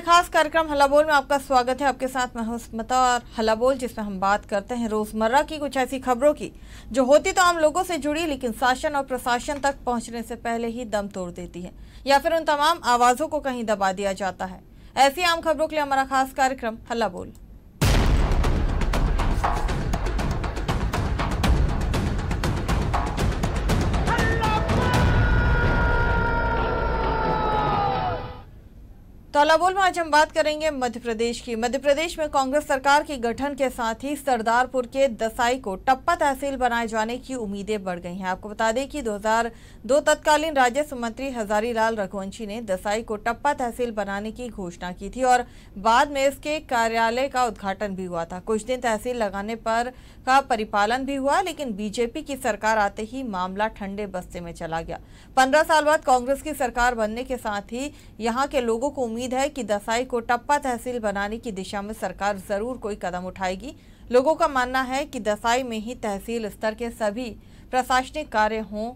खास कार्यक्रम हल्ला बोल में आपका स्वागत है। आपके साथ मैं हूं स्मिता और हल्ला बोल जिसमें हम बात करते हैं रोजमर्रा की कुछ ऐसी खबरों की जो होती तो आम लोगों से जुड़ी लेकिन शासन और प्रशासन तक पहुंचने से पहले ही दम तोड़ देती है या फिर उन तमाम आवाजों को कहीं दबा दिया जाता है। ऐसी आम खबरों के लिए हमारा खास कार्यक्रम हल्ला बोल। तो हल्ला बोल में आज हम बात करेंगे मध्य प्रदेश की। मध्य प्रदेश में कांग्रेस सरकार के गठन के साथ ही सरदारपुर के दसाई को टप्पा तहसील बनाए जाने की उम्मीदें बढ़ गई हैं। आपको बता दें कि 2002 तत्कालीन राजस्व मंत्री हजारी लाल रघुवंशी ने दसाई को टप्पा तहसील बनाने की घोषणा की थी और बाद में इसके कार्यालय का उद्घाटन भी हुआ था। कुछ दिन तहसील लगाने पर का परिपालन भी हुआ, लेकिन बीजेपी की सरकार आते ही मामला ठंडे बस्ते में चला गया। 15 साल बाद कांग्रेस की सरकार बनने के साथ ही यहाँ के लोगों को उम्मीद है कि दसाई को टप्पा तहसील बनाने की दिशा में सरकार जरूर कोई कदम उठाएगी। लोगों का मानना है कि दसाई में ही तहसील स्तर के सभी प्रशासनिक कार्य हों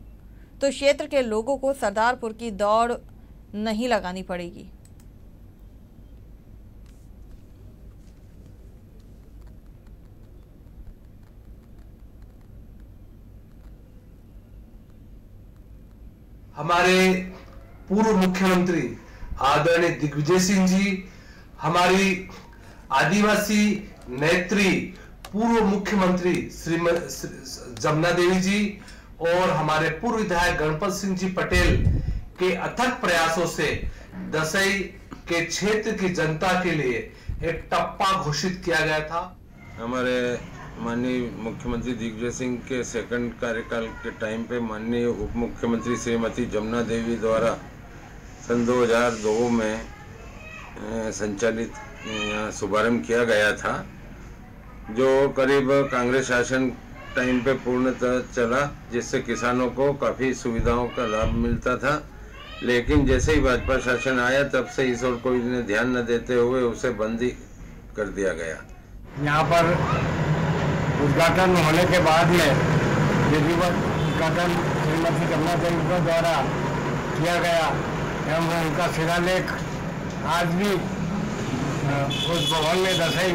तो क्षेत्र के लोगों को सरदारपुर की दौड़ नहीं लगानी पड़ेगी। हमारे पूर्व मुख्यमंत्री आदरणीय दिग्विजय सिंह जी, हमारी आदिवासी नेत्री पूर्व मुख्यमंत्री श्रीमती जमुना देवी जी और हमारे पूर्व विधायक गणपत सिंह जी पटेल के अथक प्रयासों से दसाई के क्षेत्र की जनता के लिए एक टप्पा घोषित किया गया था। हमारे माननीय मुख्यमंत्री दिग्विजय सिंह के सेकंड कार्यकाल के टाइम पे माननीय उप मुख्यमंत्री श्रीमती जमुना देवी द्वारा सन 2002 में संचालित शुभारंभ किया गया था, जो करीब कांग्रेस शासन टाइम पे पूर्णतः चला, जिससे किसानों को काफ़ी सुविधाओं का लाभ मिलता था। लेकिन जैसे ही भाजपा शासन आया तब से इस ओर कोई ने ध्यान न देते हुए उसे बंद ही कर दिया गया। यहाँ पर उद्घाटन होने के बाद में विधिवत उद्घाटन श्रीमती जमुना देवी द्वारा किया गया एवं उनका शिलालेख आज भी उस भवन में दसाई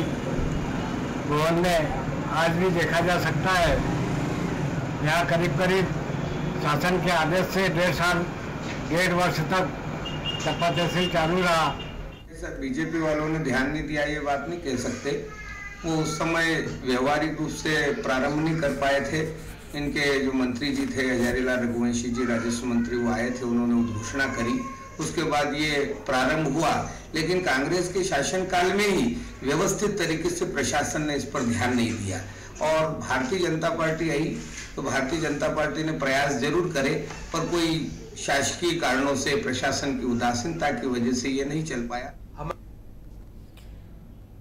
भवन में आज भी देखा जा सकता है। यहाँ करीब करीब शासन के आदेश से 1.5 वर्ष तक टप्पा तहसील चालू रहा। सर, बीजेपी वालों ने ध्यान नहीं दिया ये बात नहीं कह सकते। वो उस समय व्यवहारिक रूप से प्रारंभ नहीं कर पाए थे। इनके जो मंत्री जी थे हजारी लाल रघुवंशी जी, राजस्व मंत्री, वो आए थे, उन्होंने उद्घोषणा करी, उसके बाद ये प्रारंभ हुआ। लेकिन कांग्रेस के शासनकाल में ही व्यवस्थित तरीके से प्रशासन ने इस पर ध्यान नहीं दिया और भारतीय जनता पार्टी आई तो भारतीय जनता पार्टी ने प्रयास जरूर करे, पर कोई शासकीय कारणों से प्रशासन की उदासीनता की वजह से ये नहीं चल पाया।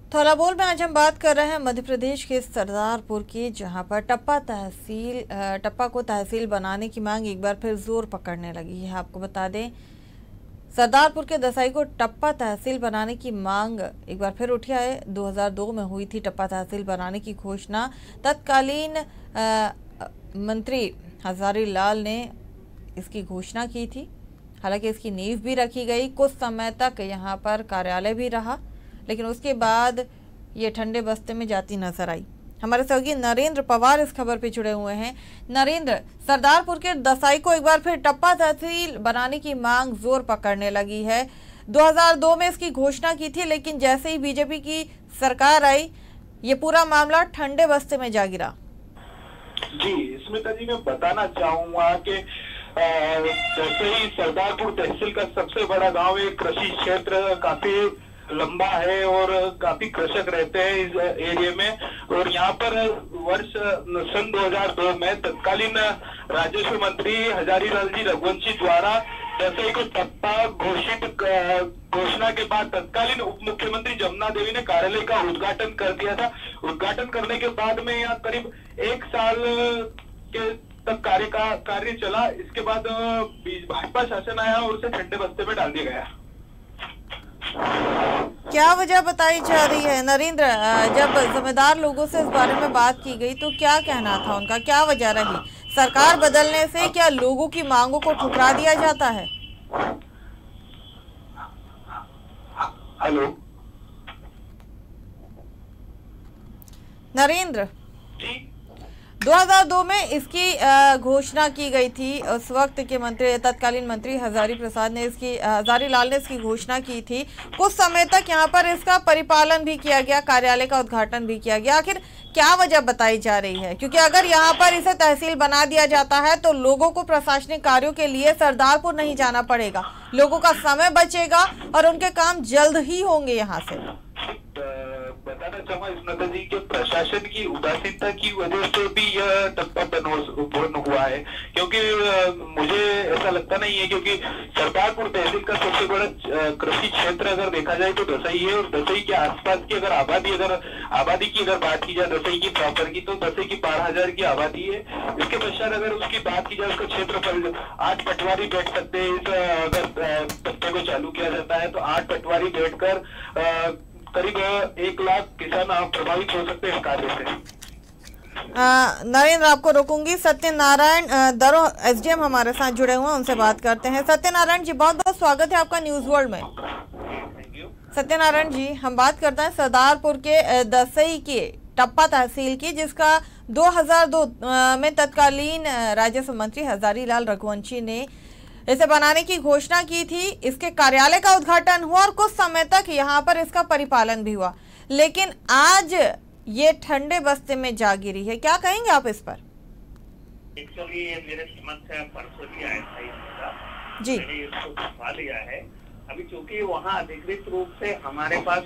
तो हल्ला बोल में आज हम बात कर रहे हैं मध्य प्रदेश के सरदारपुर की, जहां पर टप्पा को तहसील बनाने की मांग एक बार फिर जोर पकड़ने लगी है। आपको बता दें, सरदारपुर के दसाई को टप्पा तहसील बनाने की मांग एक बार फिर उठी है। 2002 में हुई थी टप्पा तहसील बनाने की घोषणा। तत्कालीन मंत्री हजारी लाल ने इसकी घोषणा की थी। हालांकि इसकी नींव भी रखी गई, कुछ समय तक यहाँ पर कार्यालय भी रहा, लेकिन उसके बाद ये ठंडे बस्ते में जाती नजर आई। हमारे सहयोगी नरेंद्र पवार इस खबर पे जुड़े हुए हैं। नरेंद्र, सरदारपुर के दसाई को एक बार फिर टप्पा तहसील बनाने की मांग जोर पकड़ने लगी है। 2002 में इसकी घोषणा की थी, लेकिन जैसे ही बीजेपी की सरकार आई ये पूरा मामला ठंडे बस्ते में जा गिरा। जी स्मिता जी, मैं बताना चाहूंगा कि जैसे ही सरदारपुर तहसील का सबसे बड़ा गांव है, कृषि क्षेत्र काफी लंबा है और काफी कृषक रहते हैं इस एरिया में। और यहाँ पर वर्ष सन 2002 में तत्कालीन राजस्व मंत्री हजारी लाल जी रघुवंशी द्वारा दसाई को टप्पा घोषणा के बाद तत्कालीन उप मुख्यमंत्री जमुना देवी ने कार्यालय का उद्घाटन कर दिया था। उद्घाटन करने के बाद में यहाँ करीब 1 साल के तक कार्य चला। इसके बाद भाजपा शासन आया और उसे ठंडे बस्ते में डाल दिया गया। क्या वजह बताई जा रही है नरेंद्र? जब जिम्मेदार लोगों से इस बारे में बात की गई तो क्या कहना था उनका, क्या वजह रही? सरकार बदलने से क्या लोगों की मांगों को ठुकरा दिया जाता है? हेलो नरेंद्र जी। 2002 में इसकी घोषणा की गई थी। उस वक्त के मंत्री, तत्कालीन मंत्री हजारी लाल ने इसकी घोषणा की थी। कुछ समय तक यहाँ पर इसका परिपालन भी किया गया, कार्यालय का उद्घाटन भी किया गया। आखिर क्या वजह बताई जा रही है? क्योंकि अगर यहाँ पर इसे तहसील बना दिया जाता है तो लोगों को प्रशासनिक कार्यों के लिए सरदारपुर नहीं जाना पड़ेगा, लोगों का समय बचेगा और उनके काम जल्द ही होंगे यहाँ से। बताना चाहूंगा स्मिता जी के प्रशासन की उदासीनता की वजह से भी यह टप्पा उत्पन्न हुआ है, क्योंकि मुझे ऐसा लगता नहीं है, क्योंकि सरदारपुर तहसील का सबसे बड़ा कृषि क्षेत्र अगर देखा जाए तो दसई है, और दसई के आसपास की अगर आबादी की अगर बात की जाए दसई की प्रॉपर की, तो दसई की 12,000 की आबादी है। इसके पश्चात अगर उसकी बात की जाए उसका क्षेत्रफल 8 पटवारी बैठ सकते हैं। अगर पट्टे को चालू किया जाता है तो 8 पटवारी बैठकर करीब 1 लाख किसान प्रभावित हो सकते हैं इस कार्य से। नरेंद्र, आपको रोकूंगी। सत्यनारायण दरो एसडीएम हमारे साथ जुड़े हुए हैं, उनसे बात करते हैं। सत्यनारायण जी, बहुत बहुत स्वागत है आपका न्यूज वर्ल्ड में। सत्यनारायण जी, हम बात करते हैं सरदारपुर के दसई के टप्पा तहसील की, जिसका 2002 में तत्कालीन राजस्व मंत्री हजारी लाल रघुवंशी ने इसे बनाने की घोषणा की थी। इसके कार्यालय का उद्घाटन हुआ और कुछ समय तक यहाँ पर इसका परिपालन भी हुआ, लेकिन आज ये ठंडे बस्ते में जा गिरी है। क्या कहेंगे आप इस पर? एक्चुअली ये मेरे समझ से परसों ही आया था इसका जी, मैंने इसको छुपा लिया है। अभी चूंकि वहाँ अधिकृत रूप से हमारे पास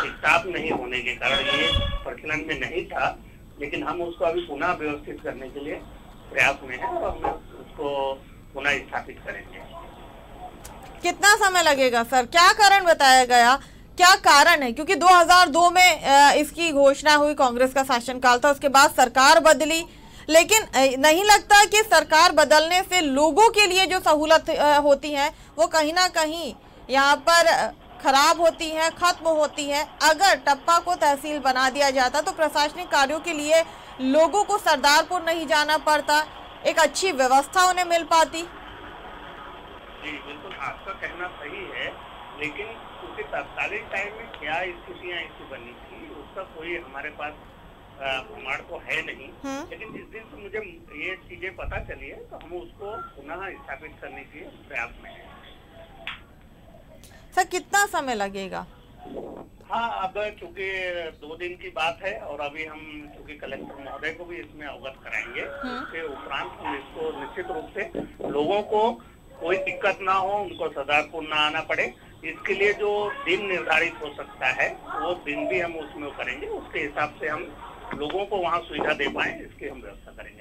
स्टाफ नहीं होने के कारण ये प्रचलन में नहीं था, लेकिन हम उसको अभी पुनः व्यवस्थित करने के लिए प्रयास में है और हम उसको पुनः स्थापित करेंगे। कितना समय लगेगा सर? क्या कारण बताया गया, क्या कारण है? क्योंकि 2002 में इसकी घोषणा हुई, कांग्रेस का शासनकाल था, उसके बाद सरकार बदली, लेकिन नहीं लगता कि सरकार बदलने से लोगों के लिए जो सहूलत होती है वो कहीं ना कहीं यहाँ पर खराब होती है, खत्म होती है? अगर टप्पा को तहसील बना दिया जाता तो प्रशासनिक कार्यों के लिए लोगों को सरदारपुर नहीं जाना पड़ता, एक अच्छी व्यवस्था उन्हें मिल पाती। जी बिल्कुल, आपका कहना सही है, लेकिन क्योंकि तत्कालीन टाइम में क्या स्थितियाँ ऐसी बनी थी उसका कोई हमारे पास प्रमाण तो है नहीं, लेकिन जिस दिन से मुझे ये चीजें पता चली है तो हम उसको पुनः स्थापित करने के प्रयास में हैं। सर, कितना समय लगेगा? हाँ, अब चूंकि 2 दिन की बात है और अभी हम चूंकि कलेक्टर महोदय को भी इसमें अवगत कराएंगे, उसके उपरांत हम इसको निश्चित रूप से लोगों को कोई दिक्कत ना हो, उनको सरदारपुर ना आना पड़े, इसके लिए जो दिन निर्धारित हो सकता है वो दिन भी हम उसमें करेंगे। उसके हिसाब से हम लोगों को वहाँ सुविधा दे पाए, इसकी हम व्यवस्था करेंगे।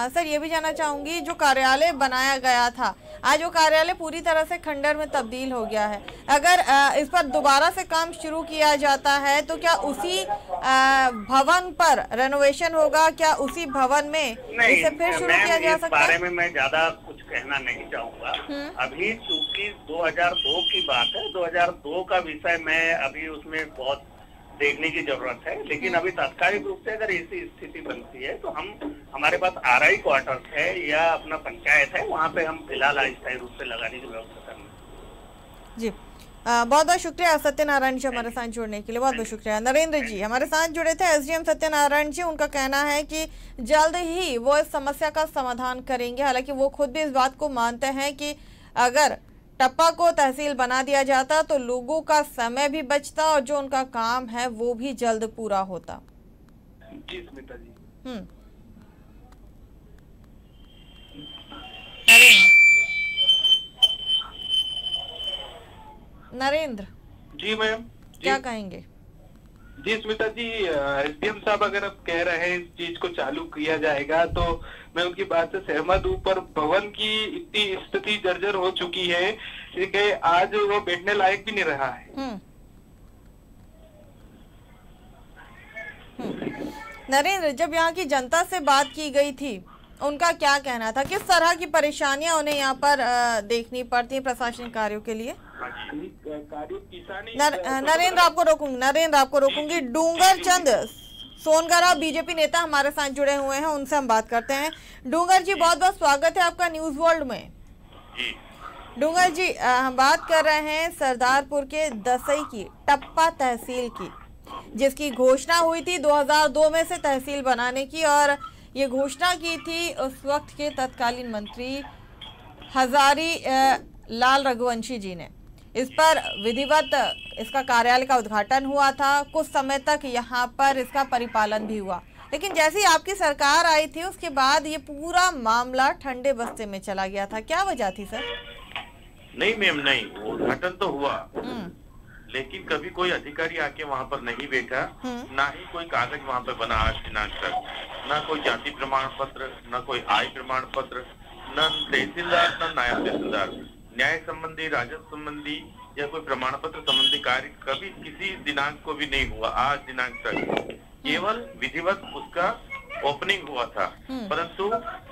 सर, ये भी जानना चाहूंगी, जो कार्यालय बनाया गया था, आज वो कार्यालय पूरी तरह से खंडर में तब्दील हो गया है। अगर इस पर दोबारा से काम शुरू किया जाता है तो क्या उसी भवन पर रेनोवेशन होगा? क्या उसी भवन में इसे फिर शुरू किया जा सकता है? इस बारे में मैं ज्यादा कुछ कहना नहीं चाहूंगा। अभी चूंकि 2002 की बात है, 2002 का विषय मैं अभी उसमें बहुत देखने की जरूरत है, लेकिन अभी तात्कालिक रूप से अगर ऐसी स्थिति बनती है तो हमारे पास आरआई क्वार्टर्स है या अपना पंचायत है, वहाँ पे हम फिलहाल अस्थायी रूप से लगाने की व्यवस्था करेंगे। जी, बहुत बहुत शुक्रिया सत्यनारायण जी हमारे साथ जुड़ने के लिए, बहुत बहुत शुक्रिया। नरेंद्र जी हमारे साथ जुड़े थे, एसडीएम सत्यनारायण जी। उनका कहना है कि जल्द ही वो इस समस्या का समाधान करेंगे। हालांकि वो खुद भी इस बात को मानते हैं कि अगर टप्पा को तहसील बना दिया जाता तो लोगों का समय भी बचता और जो उनका काम है वो भी जल्द पूरा होता। जी स्मिता जी। नरेंद्र जी मैम, क्या कहेंगे? जी स्मिता जी, एसडीएम साहब अगर आप कह रहे हैं इस चीज को चालू किया जाएगा तो मैं उनकी बात से सहमत हूँ, पर भवन की इतनी स्थिति जर्जर हो चुकी है कि आज वो बैठने लायक भी नहीं रहा है। नरेंद्र, जब यहाँ की जनता से बात की गई थी उनका क्या कहना था? किस तरह की परेशानियां उन्हें यहाँ पर देखनी पड़ती है प्रशासनिक कार्यों के लिए? नरेंद्र आपको रोकूंगी। डूंगर चंद सोनगरा बीजेपी नेता हमारे साथ जुड़े हुए हैं, उनसे हम बात करते हैं। डूंगर जी, बहुत बहुत स्वागत है आपका न्यूज वर्ल्ड में। डूंगर जी, हम बात कर रहे हैं सरदारपुर के दसई की टप्पा तहसील की, जिसकी घोषणा हुई थी 2002 में से तहसील बनाने की, और ये घोषणा की थी उस वक्त के तत्कालीन मंत्री हजारी लाल रघुवंशी जी ने। इस पर विधिवत इसका कार्यालय का उद्घाटन हुआ था, कुछ समय तक यहाँ पर इसका परिपालन भी हुआ, लेकिन जैसे ही आपकी सरकार आई थी उसके बाद ये पूरा मामला ठंडे बस्ते में चला गया था। क्या वजह थी सर? नहीं मैम, नहीं, उद्घाटन तो हुआ लेकिन कभी कोई अधिकारी आके वहाँ पर नहीं बैठा, ना ही कोई कागज वहाँ पे बना आज दिनांक तक, ना कोई जाति प्रमाण पत्र, ना कोई आय प्रमाण पत्र, न तहसीलदार न नायब तहसीलदार, न्याय संबंधी, राजस्व संबंधी या कोई प्रमाण पत्र संबंधी कार्य कभी किसी दिनांक को भी नहीं हुआ आज दिनांक तक। केवल विधिवत उसका ओपनिंग हुआ था, परंतु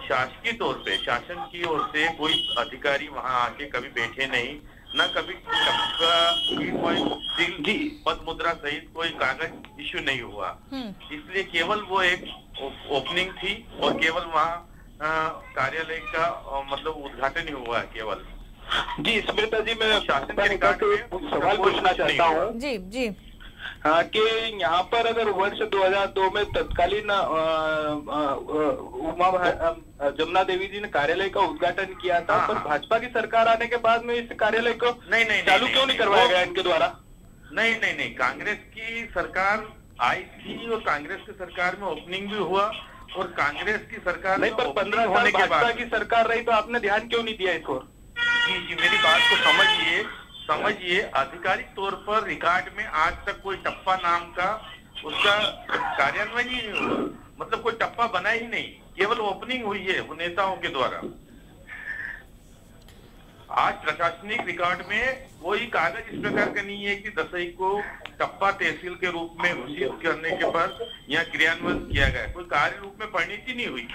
शासकीय तौर पे शासन की ओर से कोई अधिकारी वहां आके कभी बैठे नहीं, न कभी कोई पद मुद्रा सहित कोई कागज इश्यू नहीं हुआ। इसलिए केवल वो एक ओपनिंग थी और केवल वहाँ कार्यालय का मतलब उद्घाटन ही हुआ है केवल। जी स्मृता जी, मैं शासन के रिकॉर्ड में सवाल पूछना चाहता हूँ जी जी हाँ कि यहाँ पर अगर वर्ष 2002 में तत्कालीन उमा जमुना देवी जी ने कार्यालय का उद्घाटन किया था, पर भाजपा की सरकार आने के बाद में इस कार्यालय को चालू क्यों नहीं करवाया गया इनके द्वारा? नहीं, कांग्रेस की सरकार आई थी और कांग्रेस की सरकार में ओपनिंग भी हुआ और कांग्रेस की सरकार नहीं, पर 15 साल भाजपा की सरकार रही तो आपने ध्यान क्यों नहीं दिया इस ओर? जी, मेरी बात को समझिए, आधिकारिक तौर पर रिकॉर्ड में आज तक कोई टप्पा नाम का उसका कार्यान्वयन ही नहीं हुआ, मतलब कोई टप्पा बना ही नहीं, केवल ओपनिंग हुई है वो नेताओं के द्वारा। आज प्रशासनिक रिकॉर्ड में कोई कागज इस प्रकार का नहीं है कि दसई को टप्पा तहसील के रूप में घोषित करने के बाद यहाँ क्रियान्वयन किया गया, कोई कार्य रूप में परिणति नहीं हुई।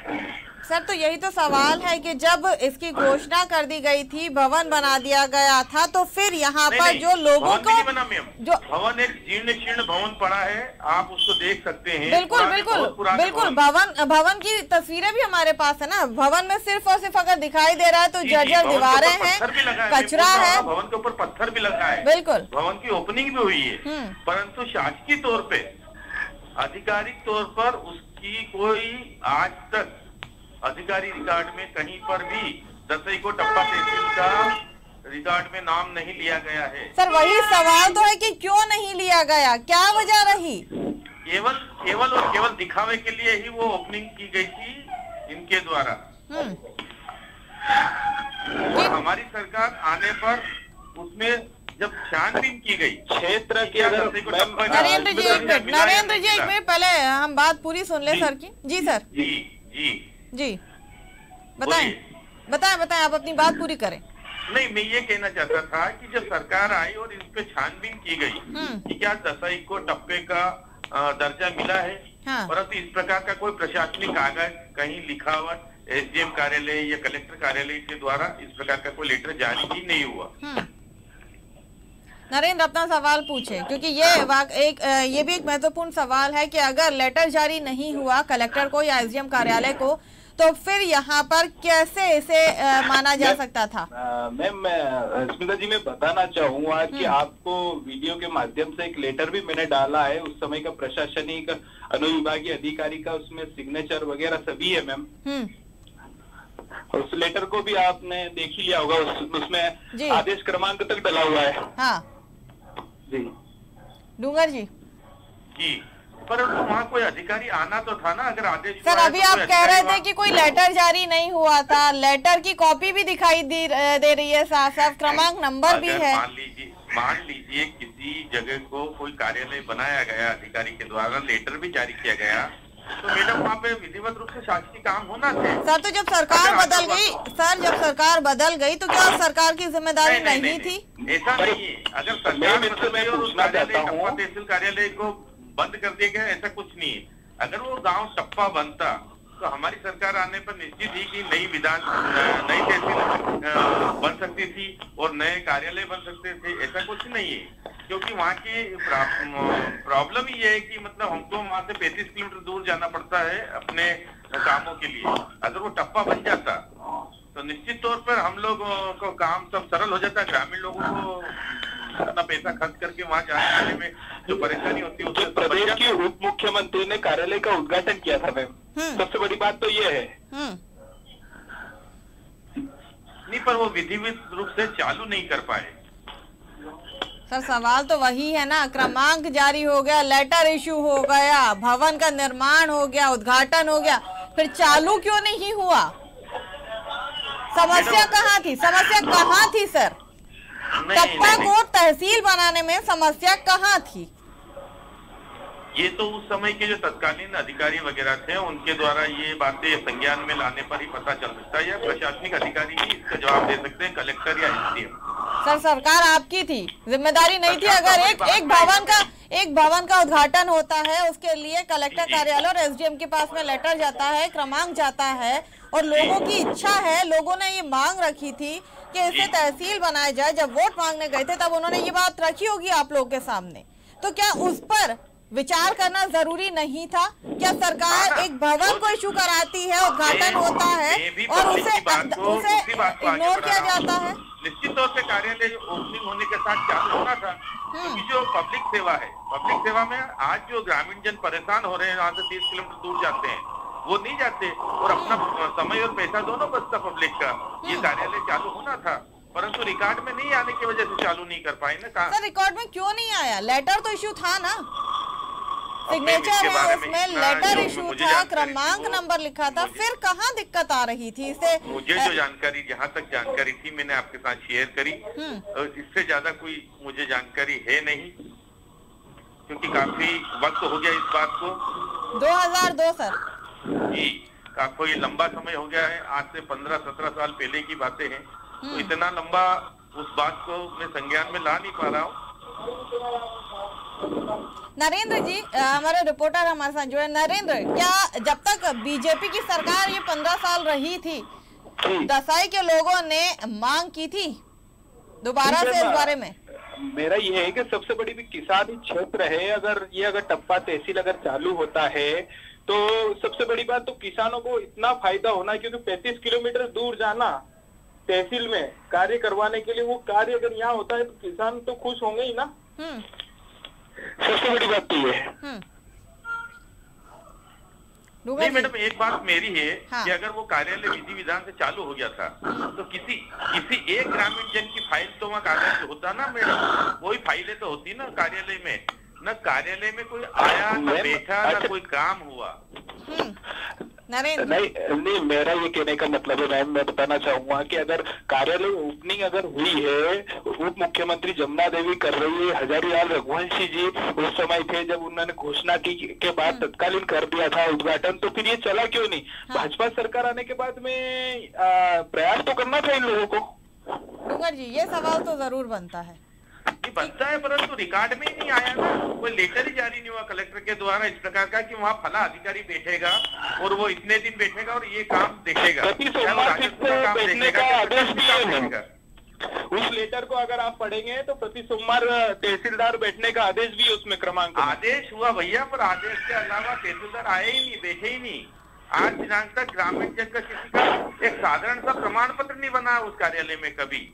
सर, तो यही तो सवाल है कि जब इसकी घोषणा कर दी गई थी, भवन बना दिया गया था, तो फिर यहाँ पर जो लोगों को जो भवन एक जीर्ण शीर्ण भवन पड़ा है, आप उसको देख सकते हैं। बिल्कुल भवन की तस्वीरें भी हमारे पास है ना। भवन में सिर्फ और सिर्फ अगर दिखाई दे रहा है तो जर्जर दीवारें हैं, कचरा है, भवन के ऊपर पत्थर भी लगा है, बिल्कुल भवन की ओपनिंग भी हुई है, परंतु शासकीय तौर पे आधिकारिक तौर पर उसकी कोई आज तक अधिकारी रिकॉर्ड में कहीं पर भी दसई को टप्पा तहसील का रिकॉर्ड में नाम नहीं लिया गया है। सर, वही सवाल तो है कि क्यों नहीं लिया गया, क्या वजह रही? केवल दिखावे के लिए ही वो ओपनिंग की गई थी इनके द्वारा। और हमारी सरकार आने पर उसमें जब छानबीन की गई क्षेत्र के नरेंद्र जी एक मिनट पहले हम बात पूरी सुन ले सर की। जी सर। जी बताएं आप अपनी बात पूरी करें। नहीं, मैं ये कहना चाहता था कि जब सरकार आई और इस पे छानबीन की गई कि क्या दसई को टप्पे का दर्जा मिला है, परंतु इस प्रकार का कोई प्रशासनिक कागज कहीं लिखावट एसडीएम कार्यालय या कलेक्टर कार्यालय के द्वारा इस प्रकार का कोई लेटर जारी ही नहीं हुआ। नरेंद्र अपना सवाल पूछे, क्योंकि ये भी एक महत्वपूर्ण सवाल है कि अगर लेटर जारी नहीं हुआ कलेक्टर को या एसडीएम कार्यालय को, तो फिर यहाँ पर कैसे इसे माना जा सकता था? मैम, स्मिता जी, मैं बताना चाहूंगा कि आपको वीडियो के माध्यम से एक लेटर भी मैंने डाला है, उस समय का प्रशासनिक अनुविभागीय अधिकारी का उसमें सिग्नेचर वगैरह सभी है मैम। उस लेटर को भी आपने देख ही लिया होगा, उसमें आदेश क्रमांक तक डला हुआ है। हाँ जी डूंगर जी। पर वहाँ कोई अधिकारी आना तो था ना, अगर आदेश। सर, अभी आप कह रहे थे कि कोई लेटर जारी नहीं हुआ था, लेटर की कॉपी भी दिखाई दे रही है, साफ क्रमांक नंबर भी है। मान लीजिए किसी जगह को कोई कार्यालय बनाया गया अधिकारी के द्वारा, लेटर भी जारी किया गया, तो मैडम वहाँ पे विधिवत रूप से शासकीय काम होना चाहिए। सर, तो जब सरकार बदल गई तो क्या सरकार की जिम्मेदारी नहीं थी? ऐसा नहीं है, अगर सरकार तहसील कार्यालय को बंद कर दिया गया, ऐसा कुछ नहीं है। अगर वो गांव टप्पा बनता तो हमारी सरकार आने पर निश्चित ही कि नई तहसील बन सकती थी और नए कार्यालय बन सकते थे, ऐसा कुछ नहीं है। क्योंकि वहाँ की प्रॉब्लम ये है कि मतलब हमको वहाँ से 35 किलोमीटर दूर जाना पड़ता है अपने कामों के लिए। अगर वो टप्पा बन जाता तो निश्चित तौर पर हम लोगों को काम सब सरल हो जाता है। ग्रामीण लोगों को अपना पैसा खर्च करके वहाँ जाने आने में जो परेशानी होती है उससे प्रदेश के उप मुख्यमंत्री ने कार्यालय का उद्घाटन किया था मैम, सबसे बड़ी बात तो ये है। नहीं, पर वो विधिवत रूप से चालू नहीं कर पाए। सर सवाल तो वही है ना, क्रमांक जारी हो गया, लेटर इशू हो गया, भवन का निर्माण हो गया, उद्घाटन हो गया, फिर चालू क्यों नहीं हुआ? समस्या कहाँ थी? समस्या कहाँ थी सर? टप्पा को तहसील बनाने में समस्या कहाँ थी? ये तो उस समय के जो तत्कालीन अधिकारी वगैरह थे उनके द्वारा ये बातें संज्ञान में लाने पर ही पता चल सकता है, या प्रशासनिक अधिकारी ही इसका जवाब दे सकते हैं, कलेक्टर या एसडीएम। सर सरकार आपकी थी, जिम्मेदारी नहीं थी? अगर एक भवन का उद्घाटन होता है उसके लिए कलेक्टर कार्यालय और एसडीएम के पास में लेटर जाता है, क्रमांक जाता है, और लोगों की इच्छा है, लोगों ने ये मांग रखी थी कि इसे तहसील बनाया जाए। जब वोट मांगने गए थे तब उन्होंने ये बात रखी होगी आप लोगों के सामने, तो क्या उस पर विचार करना जरूरी नहीं था? क्या सरकार एक भवन को इशू कराती है, उद्घाटन होता है और उसे इग्नोर किया जाता है? निश्चित तौर पे कार्यालय ओपनिंग होने के साथ चालू होना था, क्योंकि जो पब्लिक सेवा है, पब्लिक सेवा में आज जो ग्रामीण जन परेशान हो रहे हैं, यहाँ से 30 किलोमीटर दूर जाते हैं, वो नहीं जाते और अपना समय और पैसा दोनों बचता पब्लिक का। ये कार्यालय चालू होना था, परंतु रिकॉर्ड में नहीं आने की वजह से चालू नहीं कर पाए ना। कहा सर रिकॉर्ड में क्यों नहीं आया? लेटर तो इशू था ना, सिग्नेचर है उसमें, लेटर इशू था, क्रमांक नंबर लिखा था, फिर कहाँ दिक्कत आ रही थी? इसे मुझे जो जानकारी, जहाँ तक जानकारी थी मैंने आपके साथ शेयर करी, और इससे ज्यादा कोई मुझे जानकारी है नहीं, क्योंकि काफी वक्त हो गया इस बात को। 2002 सर जी, काफी लंबा समय हो गया है, आज से 15-17 साल पहले की बातें हैं, तो इतना लंबा उस बात को मैं संज्ञान में ला नहीं पा रहा हूँ। नरेंद्र जी हमारे रिपोर्टर हमारे साथ जुड़े। नरेंद्र, क्या जब तक बीजेपी की सरकार ये 15 साल रही थी, दसाई के लोगों ने मांग की थी दोबारा से इस बारे में? मेरा ये है कि सबसे बड़ी भी किसानी क्षेत्र है, अगर टप्पा तहसील अगर चालू होता है तो सबसे बड़ी बात तो किसानों को इतना फायदा होना, क्योंकि 35 किलोमीटर दूर जाना तहसील में कार्य करवाने के लिए, वो कार्य अगर यहाँ होता है तो किसान तो खुश होंगे ही ना। सबसे बड़ी बात तो ये है। नहीं मैडम, एक बात मेरी है कि अगर वो कार्यालय विधि विधान से चालू हो गया था तो किसी एक ग्रामीण जन की फाइल तो वहाँ कार्यालय से होता ना मैडम, वही फाइलें तो होती ना कार्यालय में, न कार्यालय में कोई आया न बैठा न कोई काम हुआ। नहीं, मेरा ये कहने का मतलब है मैम, मैं बताना चाहूंगा कि अगर कार्यालय ओपनिंग अगर हुई है, उप मुख्यमंत्री जमुना देवी कर रही है, हजारीलाल रघुवंशी जी उस समय थे जब उन्होंने घोषणा की के बाद तत्कालीन कर दिया था उद्घाटन, तो फिर ये चला क्यों नहीं? भाजपा सरकार आने के बाद में प्रयास तो करना था इन लोगों को। डूंगर जी, ये सवाल तो जरूर बनता है। बनता है, परंतु रिकॉर्ड में ही नहीं आया ना, कोई लेटर ही जारी नहीं हुआ कलेक्टर के द्वारा इस प्रकार का कि वहाँ फला अधिकारी बैठेगा और वो इतने दिन बैठेगा और ये काम देखेगा। बैठने का आदेश भी है, उस लेटर को अगर आप पढ़ेंगे तो प्रति सोमवार तहसीलदार बैठने का आदेश भी उसमें क्रमांक आदेश हुआ भैया, पर आदेश के अलावा तहसीलदार आए ही नहीं, बैठे ही नहीं। आज दिनांक तक ग्रामीण जन का किसी का एक साधारण सा प्रमाण पत्र नहीं बना उस कार्यालय में कभी।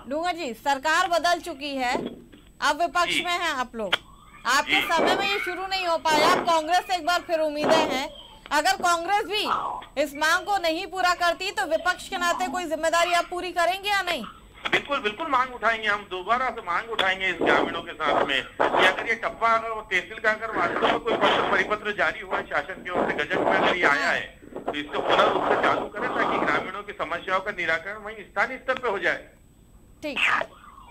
डूंगर जी, सरकार बदल चुकी है, अब विपक्ष में हैं आप लोग, आपके समय में ये शुरू नहीं हो पाया, अब कांग्रेस से एक बार फिर उम्मीदें हैं। अगर कांग्रेस भी इस मांग को नहीं पूरा करती तो विपक्ष के नाते कोई जिम्मेदारी आप पूरी करेंगे या नहीं? बिल्कुल बिल्कुल मांग उठाएंगे, हम दोबारा से मांग उठाएंगे इस ग्रामीणों के साथ में कि अगर ये टप्पा और तहसील का अगर वास्तव में कोई परिपत्र जारी हुआ है शासन की ओर से, गजट में अगर ये आया है तो इसको पुनः रूप से चालू करें ताकि ग्रामीणों की समस्याओं का निराकरण वहीं स्थानीय स्तर पे हो जाए। ठीक,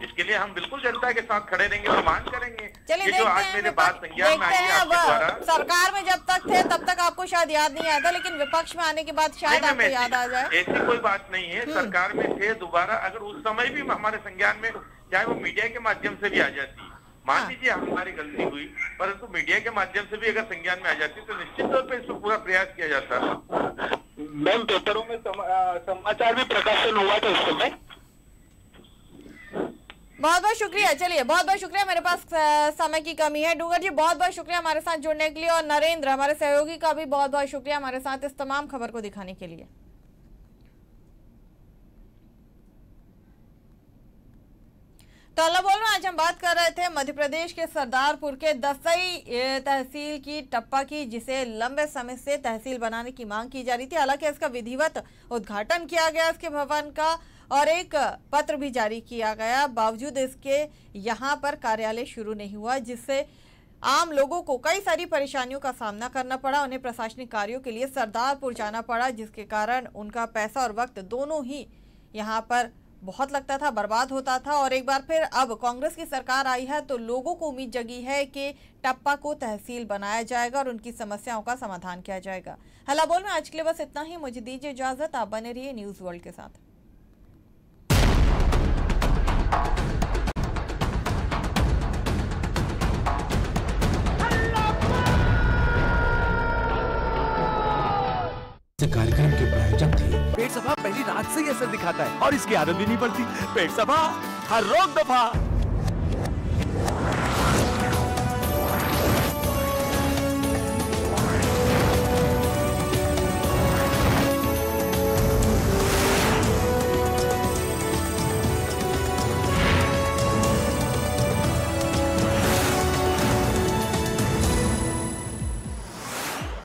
इसके लिए हम बिल्कुल जनता के साथ खड़े रहेंगे और मांग करेंगे। चलिए जो आज मेरे बात संज्ञान में आई है आपके द्वारा। सरकार में जब तक थे तब तक आपको शायद याद नहीं आया था, लेकिन विपक्ष में आने के बाद शायद आपको याद आ जाए। ऐसी कोई बात नहीं है, सरकार में थे दोबारा, अगर उस समय भी हमारे संज्ञान में, चाहे वो मीडिया के माध्यम से भी आ जाती, मान लीजिए हमारी गलती हुई, परंतु मीडिया के माध्यम से भी अगर संज्ञान में आ जाती तो निश्चित तौर पर इसको पूरा प्रयास किया जाता। मैम, पेपरों में समाचार भी प्रकाशन हुआ था उस समय। बहुत बहुत शुक्रिया। चलिए बहुत बहुत शुक्रिया, मेरे पास समय की कमी है। डूंगर जी बहुत बहुत शुक्रिया हमारे साथ जुड़ने के लिए, और नरेंद्र हमारे सहयोगी का भी बहुत बहुत शुक्रिया हमारे साथ इस तमाम खबर को दिखाने के लिए। तो अल्लाह बोल रहा, आज हम बात कर रहे थे मध्य प्रदेश के सरदारपुर के दसई तहसील की टप्पा की, जिसे लंबे समय से तहसील बनाने की मांग की जा रही थी। हालांकि इसका विधिवत उद्घाटन किया गया इसके भवन का, और एक पत्र भी जारी किया गया, बावजूद इसके यहाँ पर कार्यालय शुरू नहीं हुआ, जिससे आम लोगों को कई सारी परेशानियों का सामना करना पड़ा। उन्हें प्रशासनिक कार्यों के लिए सरदारपुर जाना पड़ा, जिसके कारण उनका पैसा और वक्त दोनों ही यहाँ पर बहुत लगता था, बर्बाद होता था। और एक बार फिर अब कांग्रेस की सरकार आई है तो लोगों को उम्मीद जगी है कि टप्पा को तहसील बनाया जाएगा और उनकी समस्याओं का समाधान किया जाएगा। हल्ला बोल में आज के लिए बस इतना ही। मुझे दीजिए इजाजत, आप बने रहिए न्यूज वर्ल्ड के साथ। कार्यक्रम के प्रायोजक थे। पेट सफा पहली रात से ही असर दिखाता है और इसकी आदत भी नहीं पड़ती। पेट सफा हर रोग दफा।